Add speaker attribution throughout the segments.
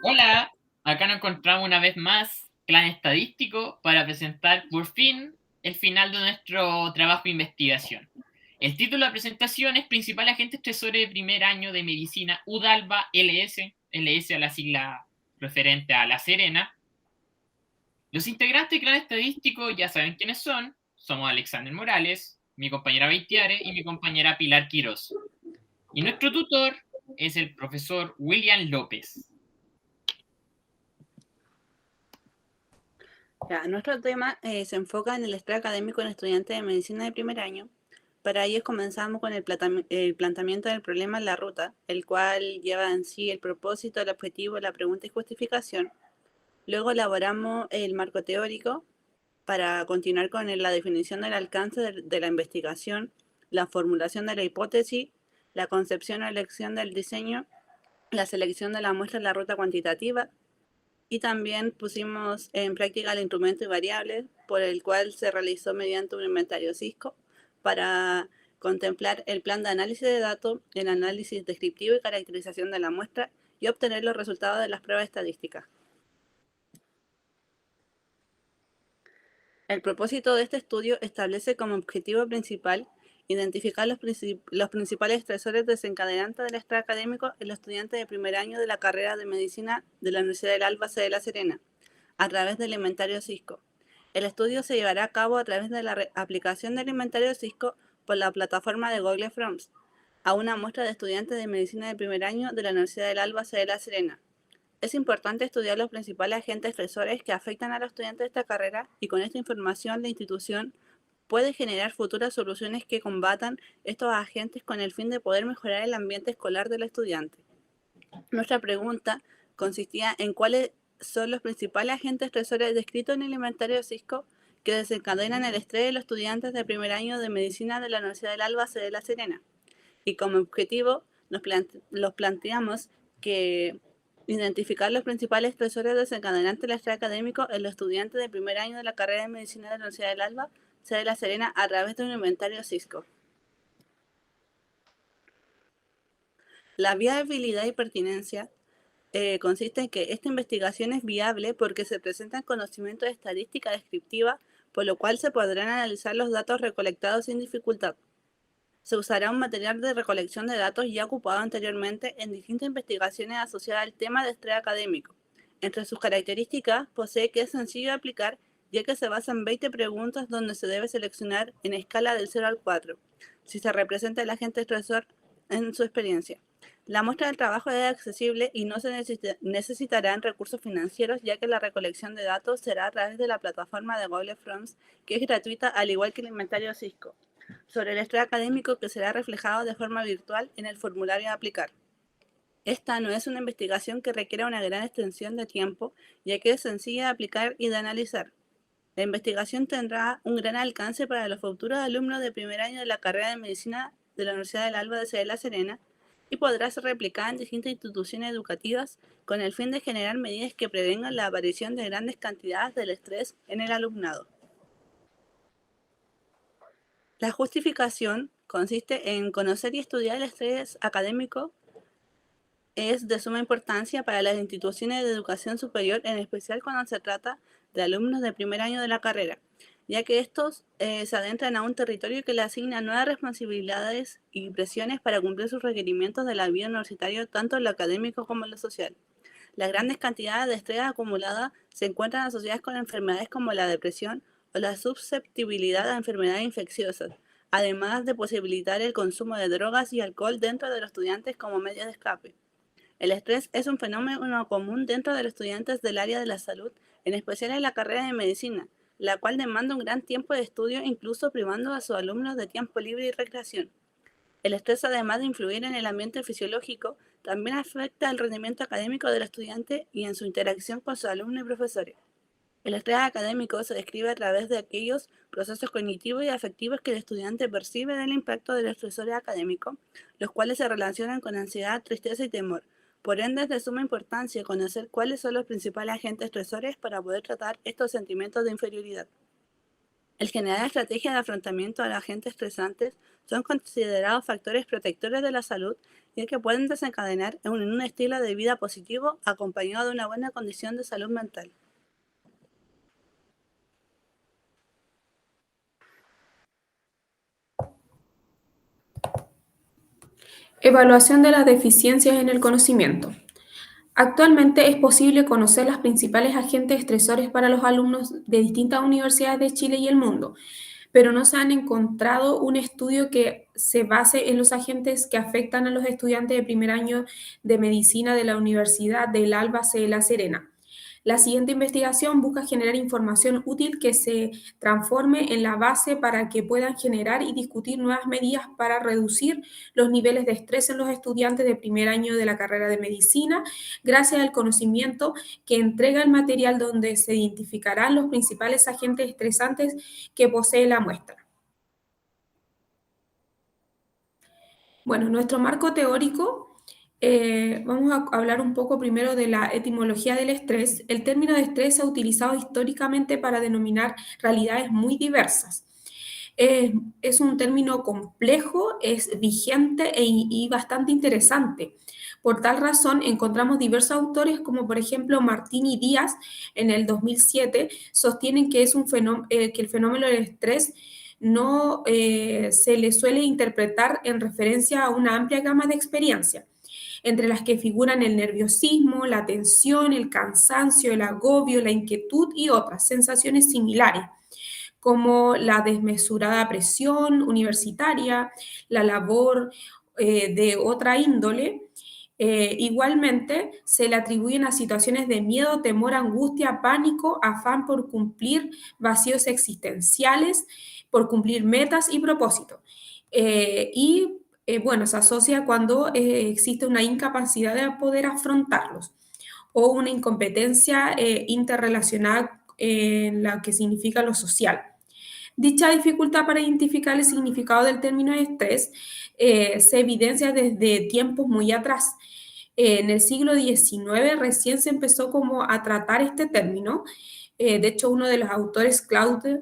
Speaker 1: Hola, acá nos encontramos una vez más, Clan Estadístico, para presentar por fin el final de nuestro trabajo de investigación. El título de la presentación es Principal Agente Estresor de Primer Año de Medicina UDALBA LS, LS a la sigla referente a La Serena. Los integrantes del Clan Estadístico ya saben quiénes son. Somos Alexander Morales, mi compañera Beitiare y mi compañera Pilar Quirós. Y nuestro tutor es el profesor William López.
Speaker 2: Nuestro tema se enfoca en el estrés académico en estudiantes de medicina de primer año. Para ello comenzamos con el planteamiento del problema en la ruta, el cual lleva en sí el propósito, el objetivo, la pregunta y justificación. Luego elaboramos el marco teórico para continuar con la definición del alcance de la investigación, la formulación de la hipótesis, la concepción o elección del diseño, la selección de la muestra en la ruta cuantitativa, y también pusimos en práctica el instrumento y variables por el cual se realizó mediante un inventario Cisco para contemplar el plan de análisis de datos, el análisis descriptivo y caracterización de la muestra y obtener los resultados de las pruebas estadísticas. El propósito de este estudio establece como objetivo principal identificar los principales estresores desencadenantes del estrés académico en los estudiantes de primer año de la carrera de medicina de la Universidad del Alba de La Serena, a través del inventario Cisco. El estudio se llevará a cabo a través de la aplicación del inventario Cisco por la plataforma de Google Forms a una muestra de estudiantes de medicina de primer año de la Universidad del Alba de La Serena. Es importante estudiar los principales agentes estresores que afectan a los estudiantes de esta carrera y con esta información la institución puede generar futuras soluciones que combatan estos agentes con el fin de poder mejorar el ambiente escolar del estudiante. Nuestra pregunta consistía en cuáles son los principales agentes estresores descritos en el inventario Cisco que desencadenan el estrés de los estudiantes de primer año de medicina de la Universidad del Alba de La Serena. Y como objetivo los planteamos que identificar los principales estresores desencadenantes del estrés académico en los estudiantes de primer año de la carrera de medicina de la Universidad del Alba de La Serena a través de un inventario Cisco. La viabilidad y pertinencia consiste en que esta investigación es viable porque se presentan conocimientos de estadística descriptiva, por lo cual se podrán analizar los datos recolectados sin dificultad. Se usará un material de recolección de datos ya ocupado anteriormente en distintas investigaciones asociadas al tema de estrés académico. Entre sus características, posee que es sencillo de aplicar, ya que se basa en 20 preguntas donde se debe seleccionar en escala del 0 al 4, si se representa el agente estresor en su experiencia. La muestra del trabajo es accesible y no se necesitarán recursos financieros, ya que la recolección de datos será a través de la plataforma de Google Forms, que es gratuita al igual que el inventario Cisco, sobre el estrés académico que será reflejado de forma virtual en el formulario a aplicar. Esta no es una investigación que requiera una gran extensión de tiempo, ya que es sencilla de aplicar y de analizar. La investigación tendrá un gran alcance para los futuros alumnos de primer año de la carrera de medicina de la Universidad del Alba de La Serena y podrá ser replicada en distintas instituciones educativas con el fin de generar medidas que prevengan la aparición de grandes cantidades del estrés en el alumnado. La justificación consiste en conocer y estudiar el estrés académico. Es de suma importancia para las instituciones de educación superior, en especial cuando se trata de alumnos de primer año de la carrera, ya que estos se adentran a un territorio que le asigna nuevas responsabilidades y presiones para cumplir sus requerimientos de la vida universitaria, tanto en lo académico como en lo social. Las grandes cantidades de estrés acumuladas se encuentran asociadas con enfermedades como la depresión o la susceptibilidad a enfermedades infecciosas, además de posibilitar el consumo de drogas y alcohol dentro de los estudiantes como medio de escape. El estrés es un fenómeno común dentro de los estudiantes del área de la salud, en especial en la carrera de medicina, la cual demanda un gran tiempo de estudio, incluso privando a sus alumnos de tiempo libre y recreación. El estrés, además de influir en el ambiente fisiológico, también afecta el rendimiento académico del estudiante y en su interacción con sus alumnos y profesores. El estrés académico se describe a través de aquellos procesos cognitivos y afectivos que el estudiante percibe del impacto del estresor académico, los cuales se relacionan con ansiedad, tristeza y temor. Por ende, es de suma importancia conocer cuáles son los principales agentes estresores para poder tratar estos sentimientos de inferioridad. El generar estrategias de afrontamiento a los agentes estresantes son considerados factores protectores de la salud ya que pueden desencadenar en un estilo de vida positivo acompañado de una buena condición de salud mental.
Speaker 3: Evaluación de las deficiencias en el conocimiento. Actualmente es posible conocer los principales agentes estresores para los alumnos de distintas universidades de Chile y el mundo, pero no se han encontrado un estudio que se base en los agentes que afectan a los estudiantes de primer año de medicina de la Universidad del Alba C. de La Serena. La siguiente investigación busca generar información útil que se transforme en la base para que puedan generar y discutir nuevas medidas para reducir los niveles de estrés en los estudiantes de primer año de la carrera de medicina, gracias al conocimiento que entrega el material donde se identificarán los principales agentes estresantes que posee la muestra. Bueno, nuestro marco teórico, vamos a hablar un poco primero de la etimología del estrés. El término de estrés se ha utilizado históricamente para denominar realidades muy diversas. Es un término complejo, es vigente y bastante interesante. Por tal razón, encontramos diversos autores, como por ejemplo Martín y Díaz, en el 2007, sostienen que, que el fenómeno del estrés no se le suele interpretar en referencia a una amplia gama de experiencias, entre las que figuran el nerviosismo, la tensión, el cansancio, el agobio, la inquietud y otras sensaciones similares, como la desmesurada presión universitaria, la labor de otra índole. Igualmente, se le atribuyen a situaciones de miedo, temor, angustia, pánico, afán por cumplir vacíos existenciales, por cumplir metas y propósitos. Bueno, se asocia cuando existe una incapacidad de poder afrontarlos o una incompetencia interrelacionada en la que significa lo social. Dicha dificultad para identificar el significado del término estrés se evidencia desde tiempos muy atrás. En el siglo XIX recién se empezó como a tratar este término. De hecho, uno de los autores, Claude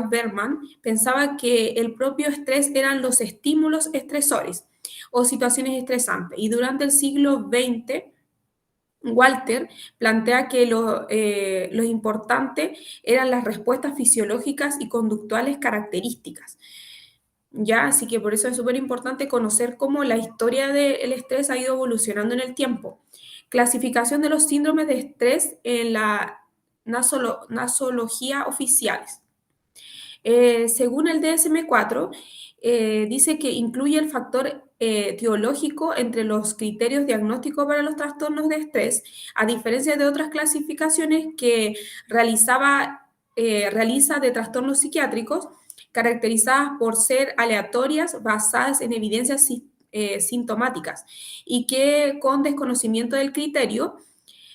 Speaker 3: Berman, pensaba que el propio estrés eran los estímulos estresores o situaciones estresantes. Y durante el siglo XX, Walter plantea que lo importante eran las respuestas fisiológicas y conductuales características. ¿Ya? Así que por eso es súper importante conocer cómo la historia del estrés ha ido evolucionando en el tiempo. Clasificación de los síndromes de estrés en la nasología oficiales. Según el DSM-4, dice que incluye el factor etiológico entre los criterios diagnósticos para los trastornos de estrés, a diferencia de otras clasificaciones que realiza de trastornos psiquiátricos, caracterizadas por ser aleatorias, basadas en evidencias sintomáticas y que con desconocimiento del criterio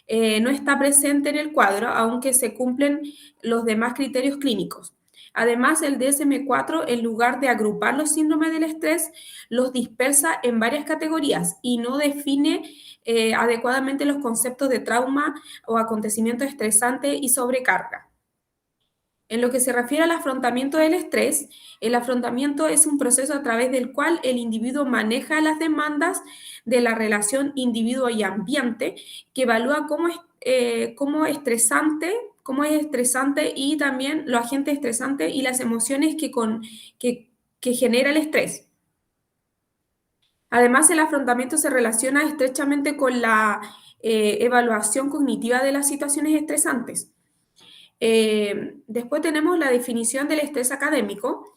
Speaker 3: no está presente en el cuadro, aunque se cumplen los demás criterios clínicos. Además, el DSM-4, en lugar de agrupar los síndromes del estrés, los dispersa en varias categorías y no define adecuadamente los conceptos de trauma o acontecimiento estresante y sobrecarga. En lo que se refiere al afrontamiento del estrés, el afrontamiento es un proceso a través del cual el individuo maneja las demandas de la relación individuo y ambiente, que evalúa cómo es estresante y también los agentes estresantes y las emociones que genera el estrés. Además, el afrontamiento se relaciona estrechamente con la evaluación cognitiva de las situaciones estresantes. Después tenemos la definición del estrés académico.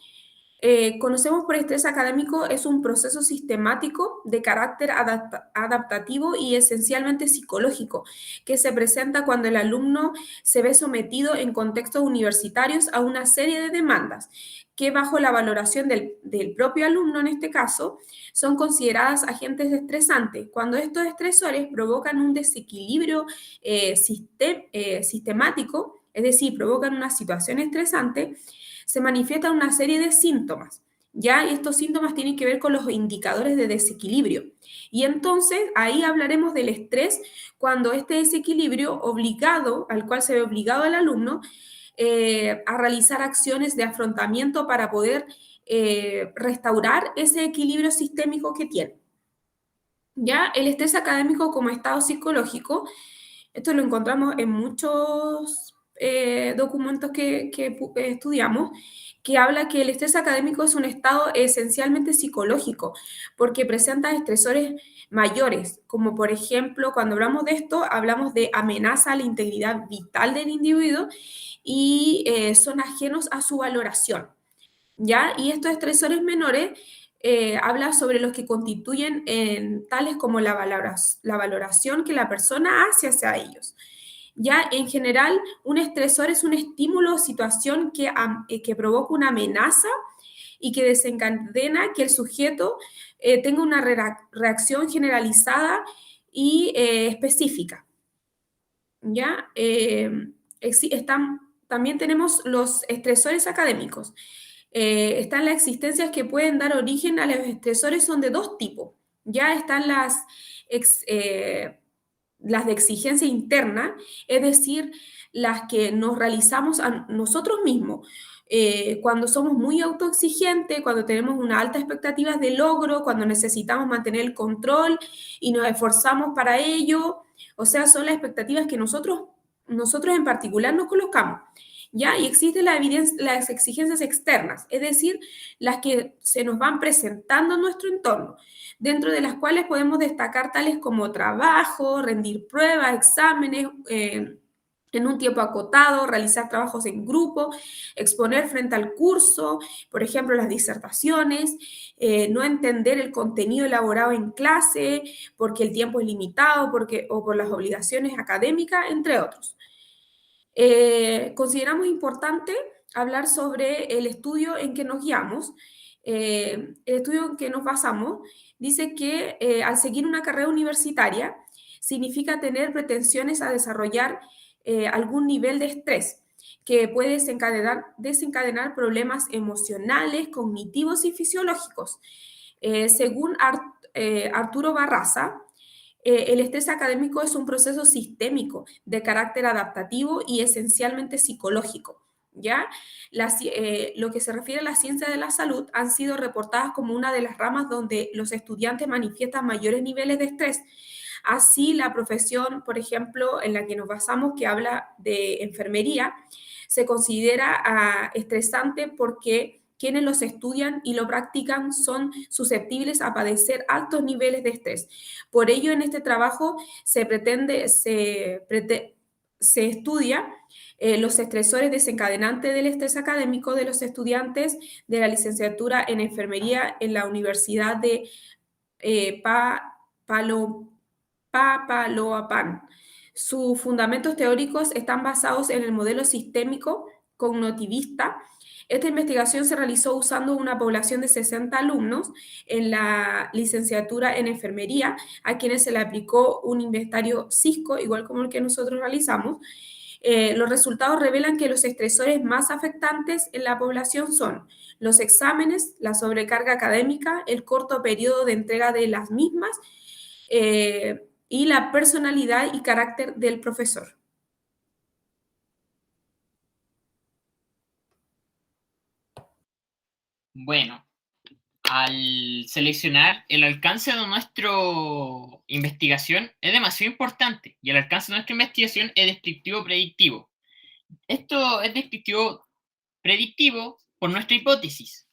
Speaker 3: Conocemos por estrés académico es un proceso sistemático de carácter adaptativo y esencialmente psicológico, que se presenta cuando el alumno se ve sometido en contextos universitarios a una serie de demandas que bajo la valoración del propio alumno, en este caso, son consideradas agentes estresantes, cuando estos estresores provocan un desequilibrio sistemático, es decir, provocan una situación estresante, se manifiestan una serie de síntomas, ¿ya? Y estos síntomas tienen que ver con los indicadores de desequilibrio. Y entonces ahí hablaremos del estrés cuando este desequilibrio obligado, al cual se ve obligado el alumno, a realizar acciones de afrontamiento para poder restaurar ese equilibrio sistémico que tiene. Ya el estrés académico como estado psicológico, esto lo encontramos en muchos documentos que estudiamos, que habla que el estrés académico es un estado esencialmente psicológico, porque presenta estresores mayores, como por ejemplo, cuando hablamos de esto, hablamos de amenaza a la integridad vital del individuo y son ajenos a su valoración. ¿Ya? Y estos estresores menores habla sobre los que constituyen tales como la valoración que la persona hace hacia ellos. Ya, en general, un estresor es un estímulo o situación que provoca una amenaza y que desencadena que el sujeto tenga una reacción generalizada y específica. ¿Ya? También tenemos los estresores académicos. Están las existencias que pueden dar origen a los estresores, son de dos tipos. Ya están las de exigencia interna, es decir, las que nos realizamos a nosotros mismos. Cuando somos muy autoexigentes, cuando tenemos una alta expectativa de logro, cuando necesitamos mantener el control y nos esforzamos para ello, o sea, son las expectativas que nosotros en particular nos colocamos. ¿Ya? Y existen las exigencias externas, es decir, las que se nos van presentando en nuestro entorno, dentro de las cuales podemos destacar tales como trabajo, rendir pruebas, exámenes, en un tiempo acotado, realizar trabajos en grupo, exponer frente al curso, por ejemplo, las disertaciones, no entender el contenido elaborado en clase porque el tiempo es limitado o por las obligaciones académicas, entre otros. Consideramos importante hablar sobre el estudio en que nos guiamos. El estudio en que nos basamos dice que al seguir una carrera universitaria significa tener pretensiones a desarrollar algún nivel de estrés que puede desencadenar problemas emocionales, cognitivos y fisiológicos. Según Arturo Barraza, el estrés académico es un proceso sistémico de carácter adaptativo y esencialmente psicológico. ¿Ya? Lo que se refiere a la ciencia de la salud han sido reportadas como una de las ramas donde los estudiantes manifiestan mayores niveles de estrés. Así, la profesión, por ejemplo, en la que nos basamos, que habla de enfermería, se considera estresante porque quienes los estudian y lo practican son susceptibles a padecer altos niveles de estrés. Por ello, en este trabajo se estudia los estresores desencadenantes del estrés académico de los estudiantes de la licenciatura en enfermería en la Universidad de Papaloapan. Sus fundamentos teóricos están basados en el modelo sistémico cognitivista. Esta investigación se realizó usando una población de 60 alumnos en la licenciatura en enfermería, a quienes se le aplicó un inventario Cisco, igual como el que nosotros realizamos. Los resultados revelan que los estresores más afectantes en la población son los exámenes, la sobrecarga académica, el corto periodo de entrega de las mismas y la personalidad y carácter del profesor.
Speaker 1: Bueno, al seleccionar el alcance de nuestra investigación es demasiado importante y el alcance de nuestra investigación es descriptivo predictivo. Esto es descriptivo predictivo por nuestra hipótesis,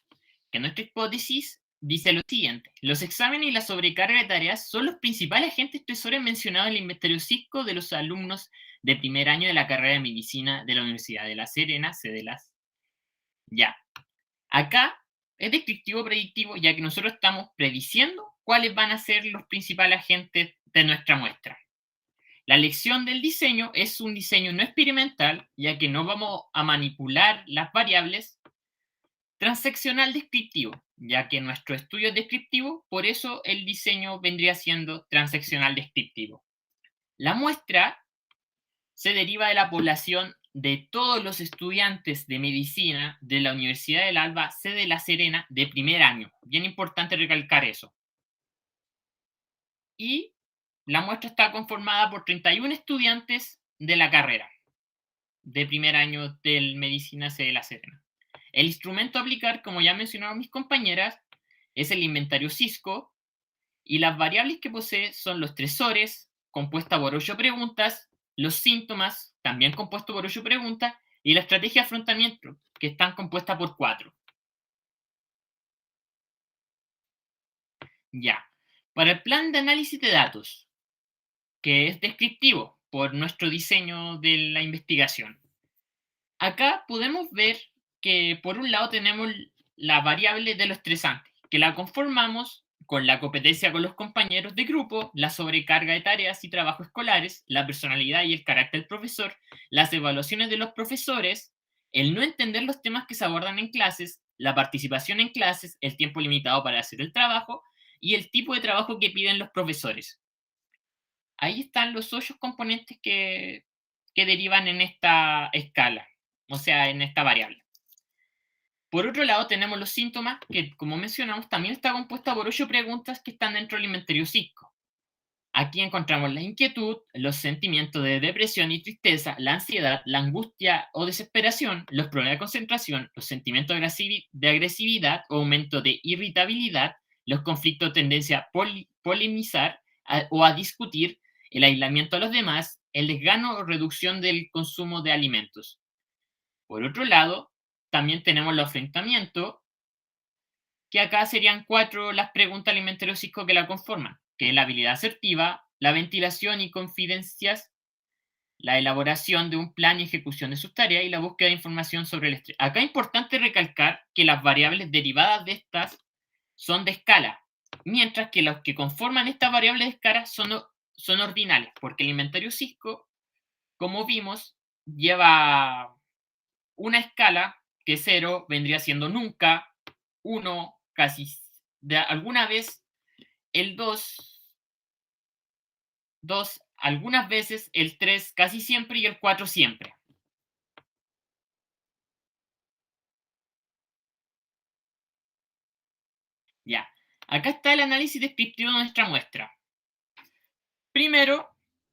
Speaker 1: que nuestra hipótesis dice lo siguiente: los exámenes y la sobrecarga de tareas son los principales agentes estresores mencionados en el inventario Cisco de los alumnos de primer año de la carrera de medicina de la Universidad de La Serena, CEDELAS. Ya, acá es descriptivo predictivo, ya que nosotros estamos prediciendo cuáles van a ser los principales agentes de nuestra muestra. La elección del diseño es un diseño no experimental, ya que no vamos a manipular las variables. Transeccional descriptivo, ya que nuestro estudio es descriptivo, por eso el diseño vendría siendo transeccional descriptivo. La muestra se deriva de la población de todos los estudiantes de medicina de la Universidad del Alba, sede de La Serena, de primer año. Bien importante recalcar eso. Y la muestra está conformada por 31 estudiantes de la carrera de primer año de medicina sede de La Serena. El instrumento a aplicar, como ya mencionaron mis compañeras, es el inventario Cisco, Y las variables que posee son los estresores, compuesta por 8 preguntas, los síntomas, también compuesto por 8 preguntas, y la estrategia de afrontamiento, que están compuestas por 4. Ya. Para el plan de análisis de datos, que es descriptivo por nuestro diseño de la investigación. Acá podemos ver que por un lado tenemos la variable de lo estresante, que la conformamos con la competencia con los compañeros de grupo, la sobrecarga de tareas y trabajos escolares, la personalidad y el carácter del profesor, las evaluaciones de los profesores, el no entender los temas que se abordan en clases, la participación en clases, el tiempo limitado para hacer el trabajo y el tipo de trabajo que piden los profesores. Ahí están los 8 componentes que derivan en esta escala, o sea, en esta variable. Por otro lado, tenemos los síntomas, que como mencionamos, también está compuesta por 8 preguntas que están dentro del inventario psico. Aquí encontramos la inquietud, los sentimientos de depresión y tristeza, la ansiedad, la angustia o desesperación, los problemas de concentración, los sentimientos de agresividad o aumento de irritabilidad, los conflictos, tendencia a polemizar o a discutir, el aislamiento a los demás, el desgano o reducción del consumo de alimentos. Por otro lado, también tenemos el afrontamiento, que acá serían 4 las preguntas alimentarios psico que la conforman, que es la habilidad asertiva, la ventilación y confidencias, la elaboración de un plan y ejecución de sus tareas y la búsqueda de información sobre el estrés. Acá es importante recalcar que las variables derivadas de estas son de escala, mientras que los que conforman estas variables de escala son ordinales, porque el inventario cisco, como vimos, lleva una escala que 0 vendría siendo nunca, 1 casi, de alguna vez el 2 algunas veces, el 3 casi siempre y el 4 siempre. Ya, acá está el análisis descriptivo de nuestra muestra. Primero,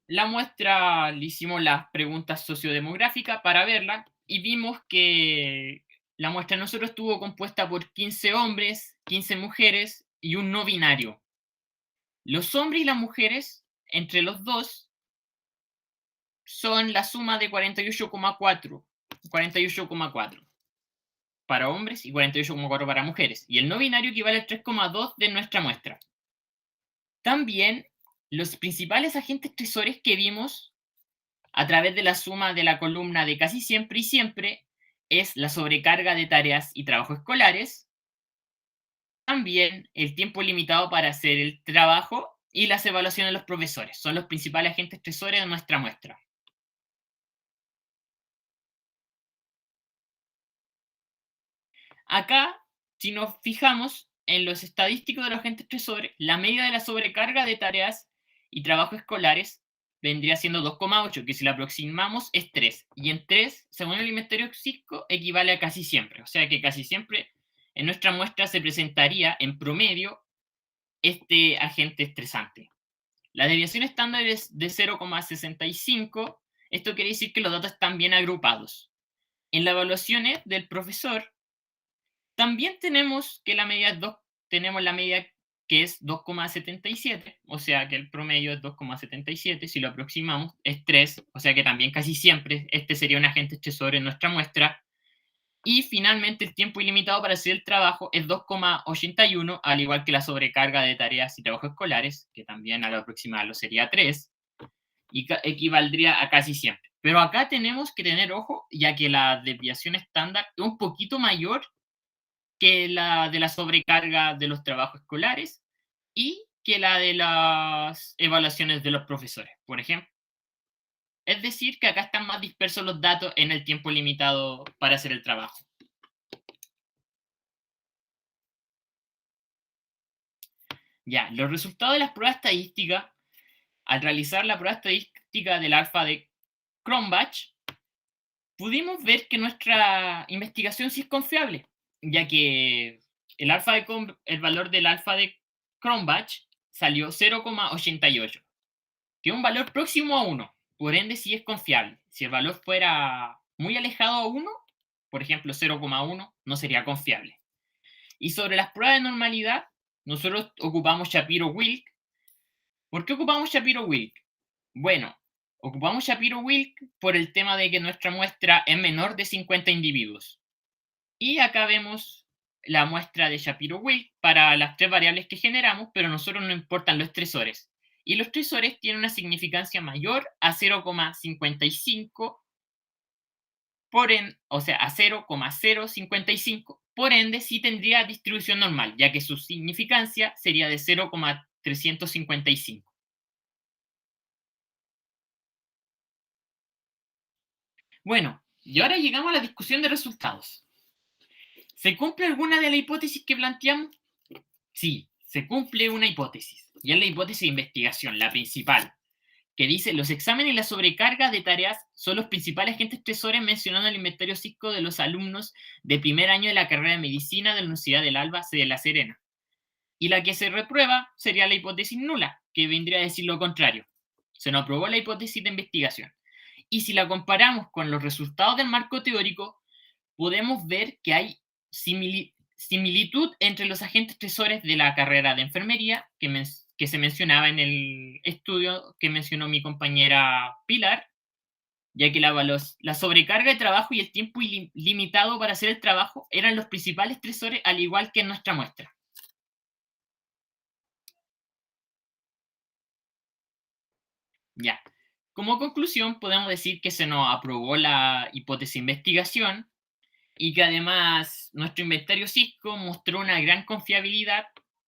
Speaker 1: la muestra le hicimos las preguntas sociodemográficas para verla y vimos que la muestra de nosotros estuvo compuesta por 15 hombres, 15 mujeres y un no binario. Los hombres y las mujeres, entre los dos, son la suma de 48,4 para hombres y 48,4 para mujeres. Y el no binario equivale al 3,2 de nuestra muestra. También los principales agentes estresores que vimos a través de la suma de la columna de casi siempre y siempre es la sobrecarga de tareas y trabajos escolares, también el tiempo limitado para hacer el trabajo y las evaluaciones de los profesores. Son los principales agentes estresores de nuestra muestra. Acá, si nos fijamos en los estadísticos de los agentes estresores, la media de la sobrecarga de tareas y trabajos escolares vendría siendo 2,8, que si la aproximamos es 3. Y en 3, según el inventario psico, equivale a casi siempre. O sea que casi siempre en nuestra muestra se presentaría en promedio este agente estresante. La desviación estándar es de 0,65. Esto quiere decir que los datos están bien agrupados. En las evaluaciones del profesor, también tenemos que la media es 2, tenemos la media que es 2,77, o sea que el promedio es 2,77, si lo aproximamos es 3, o sea que también casi siempre este sería un agente estresor en nuestra muestra. Y finalmente el tiempo ilimitado para hacer el trabajo es 2,81, al igual que la sobrecarga de tareas y trabajos escolares, que también al aproximarlo sería 3, y equivaldría a casi siempre. Pero acá tenemos que tener ojo, ya que la desviación estándar es un poquito mayor que la de la sobrecarga de los trabajos escolares y que la de las evaluaciones de los profesores, por ejemplo. Es decir, que acá están más dispersos los datos en el tiempo limitado para hacer el trabajo. Ya, los resultados de las pruebas estadísticas, al realizar la prueba estadística del alfa de Cronbach, pudimos ver que nuestra investigación sí es confiable, ya que el valor del alfa de Cronbach salió 0,88, que es un valor próximo a 1, por ende sí es confiable. Si el valor fuera muy alejado a 1, por ejemplo 0,1, no sería confiable. Y sobre las pruebas de normalidad, nosotros ocupamos Shapiro-Wilk. ¿Por qué ocupamos Shapiro-Wilk? Bueno, ocupamos Shapiro-Wilk por el tema de que nuestra muestra es menor de 50 individuos. Y acá vemos la muestra de Shapiro-Wilk para las 3 variables que generamos, pero a nosotros nos importan los estresores. Y los estresores tienen una significancia mayor a 0,55, o sea, a 0,055. Por ende, sí tendría distribución normal, ya que su significancia sería de 0,355. Bueno, y ahora llegamos a la discusión de resultados. ¿Se cumple alguna de las hipótesis que planteamos? Sí, se cumple una hipótesis, y es la hipótesis de investigación, la principal, que dice: los exámenes y la sobrecarga de tareas son los principales agentes estresores mencionados en el inventario psíquico de los alumnos de primer año de la carrera de medicina de la Universidad del Alba de La Serena. Y la que se reprueba sería la hipótesis nula, que vendría a decir lo contrario. Se nos aprobó la hipótesis de investigación. Y si la comparamos con los resultados del marco teórico, podemos ver que hay similitud entre los agentes estresores de la carrera de enfermería que se mencionaba en el estudio que mencionó mi compañera Pilar, ya que la sobrecarga de trabajo y el tiempo limitado para hacer el trabajo eran los principales estresores, al igual que en nuestra muestra. Ya. Como conclusión, podemos decir que se nos aprobó la hipótesis de investigación y que además nuestro inventario Cisco mostró una gran confiabilidad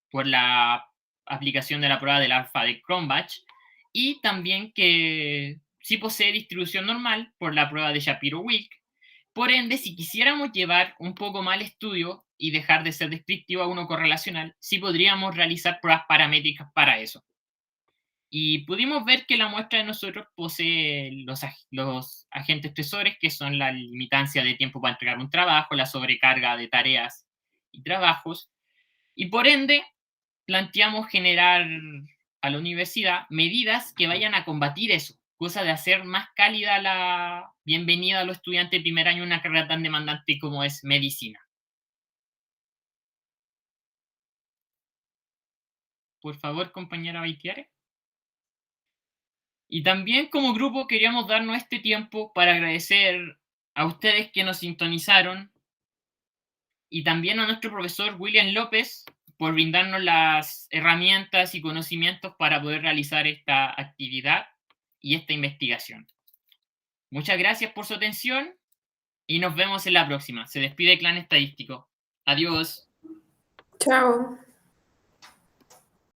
Speaker 1: por la aplicación de la prueba del alfa de Cronbach, y también que sí posee distribución normal por la prueba de Shapiro-Wilk. Por ende, si quisiéramos llevar un poco más el estudio y dejar de ser descriptivo a uno correlacional, sí podríamos realizar pruebas paramétricas para eso. Y pudimos ver que la muestra de nosotros posee los agentes estresores, que son la limitancia de tiempo para entregar un trabajo, la sobrecarga de tareas y trabajos, y por ende planteamos generar a la universidad medidas que vayan a combatir eso, cosa de hacer más cálida la bienvenida a los estudiantes de primer año en una carrera tan demandante como es medicina. Por favor, compañera Baitiare. Y también como grupo queríamos darnos este tiempo para agradecer a ustedes que nos sintonizaron y también a nuestro profesor William López por brindarnos las herramientas y conocimientos para poder realizar esta actividad y esta investigación. Muchas gracias por su atención y nos vemos en la próxima. Se despide Clan Estadístico. Adiós.
Speaker 3: Chao.